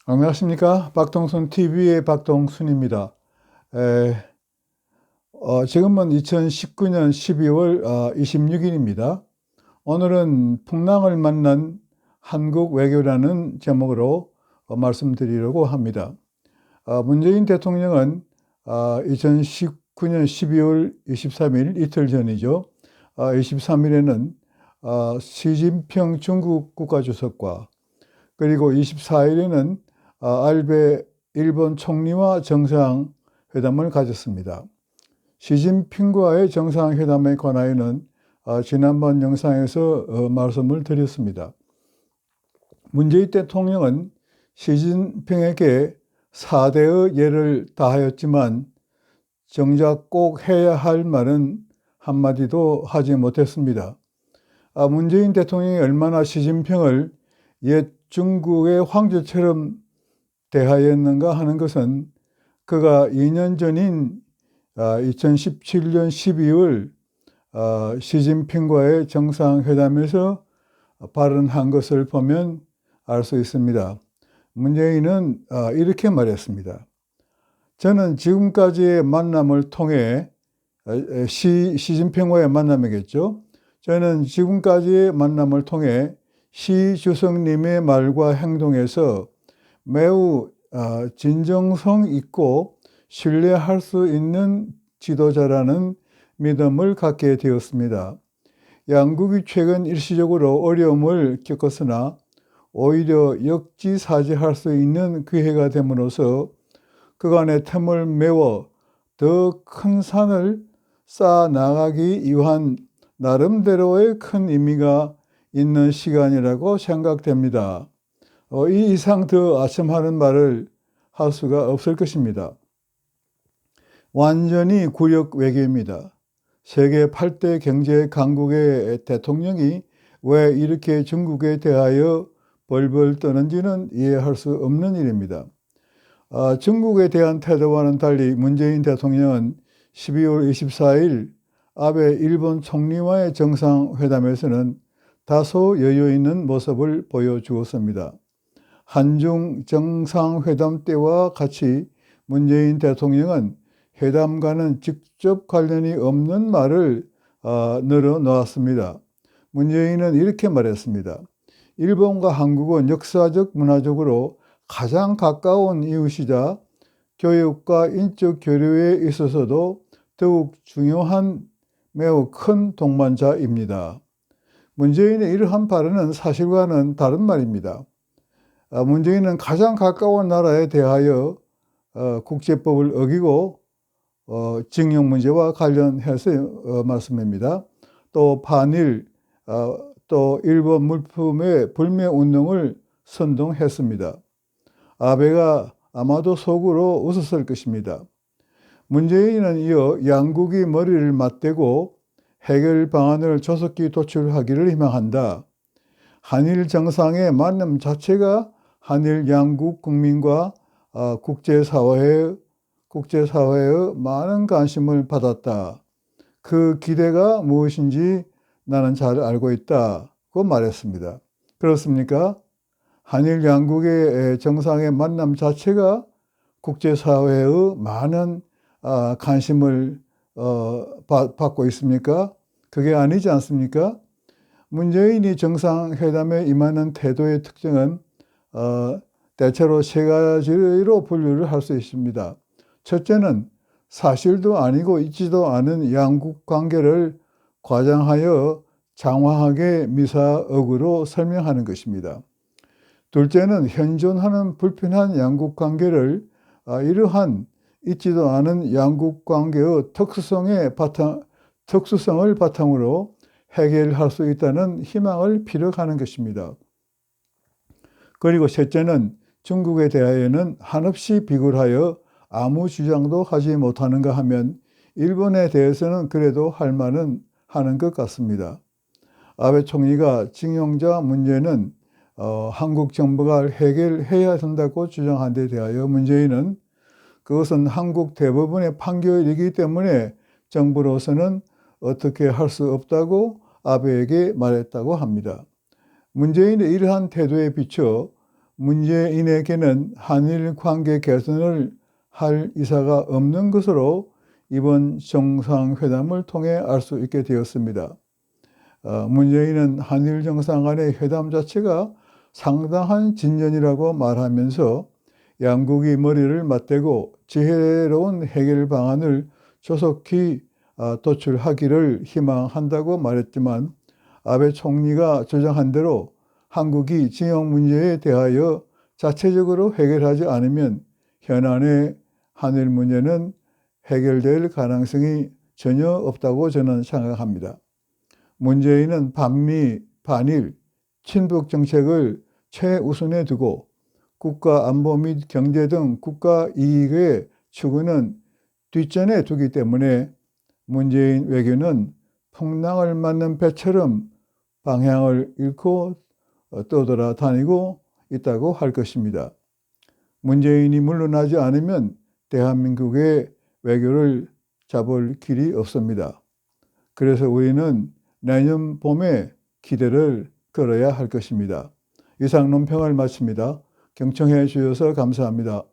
안녕하십니까. 박동순 TV의 박동순입니다. 에, 지금은 2019년 12월 26일입니다. 오늘은 풍랑을 만난 한국 외교라는 제목으로 말씀드리려고 합니다. 문재인 대통령은 2019년 12월 23일 이틀 전이죠. 23일에는 시진핑 중국 국가주석과 그리고 24일에는 알베 일본 총리와 정상회담을 가졌습니다. 시진핑과의 정상회담에 관하여는 지난번 영상에서 말씀을 드렸습니다. 문재인 대통령은 시진핑에게 4대의 예를 다하였지만 정작 꼭 해야 할 말은 한마디도 하지 못했습니다. 문재인 대통령이 얼마나 시진핑을 옛 중국의 황제처럼 대하였는가 하는 것은 그가 2년 전인 2017년 12월 시진핑과의 정상회담에서 발언한 것을 보면 알 수 있습니다. 문재인은 이렇게 말했습니다. 저는 지금까지의 만남을 통해 시진핑과의 만남이겠죠. 저는 지금까지의 만남을 통해 시 주석님의 말과 행동에서 매우 진정성 있고 신뢰할 수 있는 지도자라는 믿음을 갖게 되었습니다. 양국이 최근 일시적으로 어려움을 겪었으나 오히려 역지사지할 수 있는 기회가 됨으로써 그간의 틈을 메워 더 큰 산을 쌓아 나가기 위한 나름대로의 큰 의미가 있는 시간이라고 생각됩니다. 이 이상 더 아첨하는 말을 할 수가 없을 것입니다. 완전히 굴욕 외교입니다. 세계 8대 경제 강국의 대통령이 왜 이렇게 중국에 대하여 벌벌 떠는지는 이해할 수 없는 일입니다. 중국에 대한 태도와는 달리 문재인 대통령은 12월 24일 아베 일본 총리와의 정상회담에서는 다소 여유 있는 모습을 보여주었습니다. 한중 정상회담 때와 같이 문재인 대통령은 회담과는 직접 관련이 없는 말을 늘어놓았습니다. 문재인은 이렇게 말했습니다. 일본과 한국은 역사적 문화적으로 가장 가까운 이웃이자 교육과 인적 교류에 있어서도 더욱 중요한 매우 큰 동반자입니다. 문재인의 이러한 발언은 사실과는 다른 말입니다. 문재인은 가장 가까운 나라에 대하여 국제법을 어기고 징용 문제와 관련해서 말씀입니다. 또 반일, 또 일본 물품의 불매 운동을 선동했습니다. 아베가 아마도 속으로 웃었을 것입니다. 문재인은 이어 양국이 머리를 맞대고 해결 방안을 조속히 도출하기를 희망한다. 한일 정상의 만남 자체가 한일 양국 국민과 국제사회의 많은 관심을 받았다. 그 기대가 무엇인지 나는 잘 알고 있다고 말했습니다. 그렇습니까? 한일 양국의 정상의 만남 자체가 국제사회의 많은 관심을 받고 있습니까? 그게 아니지 않습니까? 문재인이 정상회담에 임하는 태도의 특징은 대체로 세 가지로 분류를 할 수 있습니다. 첫째는 사실도 아니고 있지도 않은 양국 관계를 과장하여 장황하게 미사역으로 설명하는 것입니다. 둘째는 현존하는 불편한 양국 관계를 이러한 있지도 않은 양국 관계의 특수성을 바탕으로 해결할 수 있다는 희망을 피력하는 것입니다. 그리고 셋째는 중국에 대하여는 한없이 비굴하여 아무 주장도 하지 못하는가 하면 일본에 대해서는 그래도 할 말은 하는 것 같습니다. 아베 총리가 징용자 문제는 한국 정부가 해결해야 한다고 주장한 데 대하여 문재인은 그것은 한국 대법원의 판결이기 때문에 정부로서는 어떻게 할 수 없다고 아베에게 말했다고 합니다. 문재인의 이러한 태도에 비춰 문재인에게는 한일 관계 개선을 할 의사가 없는 것으로 이번 정상회담을 통해 알 수 있게 되었습니다. 문재인은 한일 정상 간의 회담 자체가 상당한 진전이라고 말하면서 양국이 머리를 맞대고 지혜로운 해결 방안을 조속히 도출하기를 희망한다고 말했지만, 아베 총리가 주장한 대로 한국이 징용 문제에 대하여 자체적으로 해결하지 않으면 현안의 한일 문제는 해결될 가능성이 전혀 없다고 저는 생각합니다. 문재인은 반미, 반일, 친북 정책을 최우선에 두고 국가 안보 및 경제 등 국가 이익의 추구는 뒷전에 두기 때문에 문재인 외교는 풍랑을 맞는 배처럼 방향을 잃고 떠돌아다니고 있다고 할 것입니다. 문재인이 물러나지 않으면 대한민국의 외교를 잡을 길이 없습니다. 그래서 우리는 내년 봄에 기대를 걸어야 할 것입니다. 이상 논평을 마칩니다. 경청해 주셔서 감사합니다.